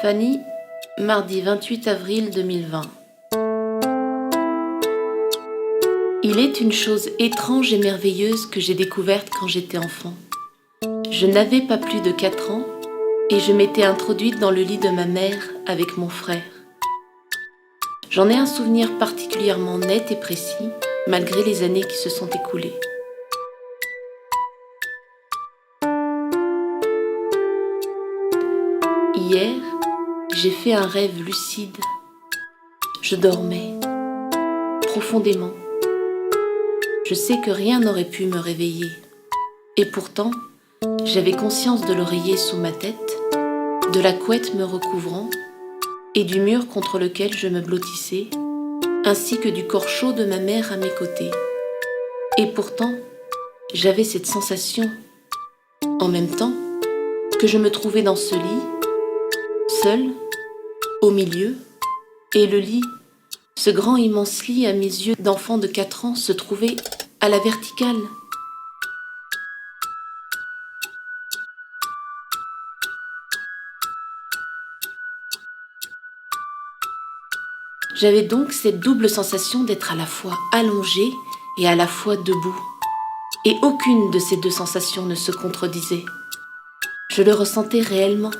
Fanny, mardi 28 avril 2020. Il est une chose étrange et merveilleuse que j'ai découverte quand j'étais enfant. Je n'avais pas plus de 4 ans et je m'étais introduite dans le lit de ma mère avec mon frère. J'en ai un souvenir particulièrement net et précis, malgré les années qui se sont écoulées. Hier, j'ai fait un rêve lucide. Je dormais profondément. Je sais que rien n'aurait pu me réveiller. Et pourtant, j'avais conscience de l'oreiller sous ma tête, de la couette me recouvrant et du mur contre lequel je me blottissais, ainsi que du corps chaud de ma mère à mes côtés. Et pourtant, j'avais cette sensation, en même temps, que je me trouvais dans ce lit, seul, au milieu, et le lit, ce grand immense lit à mes yeux d'enfant de 4 ans, se trouvait à la verticale. J'avais donc cette double sensation d'être à la fois allongée et à la fois debout. Et aucune de ces deux sensations ne se contredisait. Je le ressentais réellement,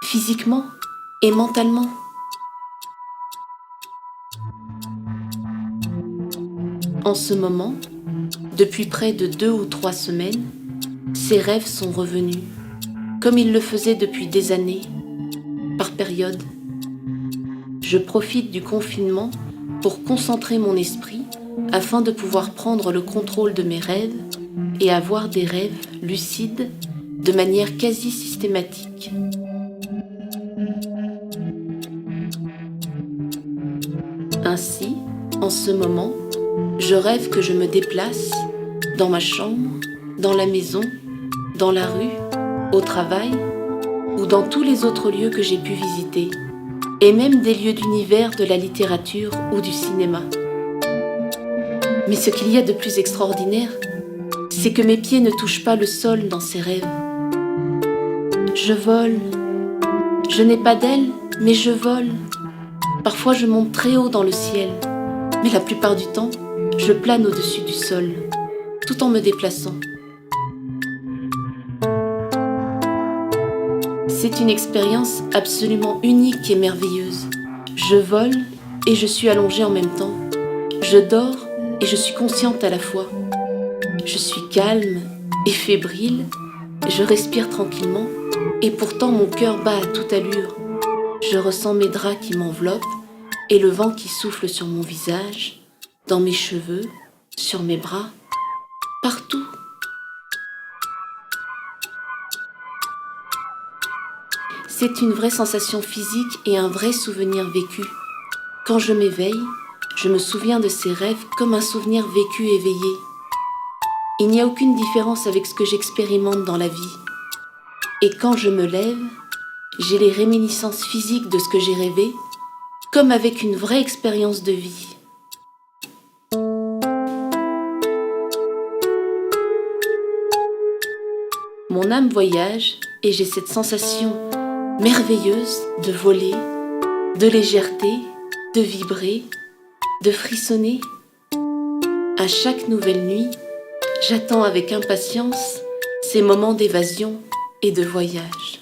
physiquement et mentalement. En ce moment, depuis près de 2 ou 3 semaines, ces rêves sont revenus, comme ils le faisaient depuis des années, par période. Je profite du confinement pour concentrer mon esprit afin de pouvoir prendre le contrôle de mes rêves et avoir des rêves lucides de manière quasi systématique. Ainsi, en ce moment, je rêve que je me déplace dans ma chambre, dans la maison, dans la rue, au travail ou dans tous les autres lieux que j'ai pu visiter, et même des lieux d'univers de la littérature ou du cinéma. Mais ce qu'il y a de plus extraordinaire, c'est que mes pieds ne touchent pas le sol dans ces rêves. Je vole. Je n'ai pas d'ailes, mais je vole. Parfois je monte très haut dans le ciel, mais la plupart du temps, je plane au-dessus du sol, tout en me déplaçant. C'est une expérience absolument unique et merveilleuse. Je vole et je suis allongée en même temps. Je dors et je suis consciente à la fois. Je suis calme et fébrile, je respire tranquillement et pourtant mon cœur bat à toute allure. Je ressens mes draps qui m'enveloppent et le vent qui souffle sur mon visage, dans mes cheveux, sur mes bras, partout. C'est une vraie sensation physique et un vrai souvenir vécu. Quand je m'éveille, je me souviens de ces rêves comme un souvenir vécu éveillé. Il n'y a aucune différence avec ce que j'expérimente dans la vie. Et quand je me lève, j'ai les réminiscences physiques de ce que j'ai rêvé, comme avec une vraie expérience de vie. Mon âme voyage et j'ai cette sensation merveilleuse de voler, de légèreté, de vibrer, de frissonner. À chaque nouvelle nuit, j'attends avec impatience ces moments d'évasion et de voyage.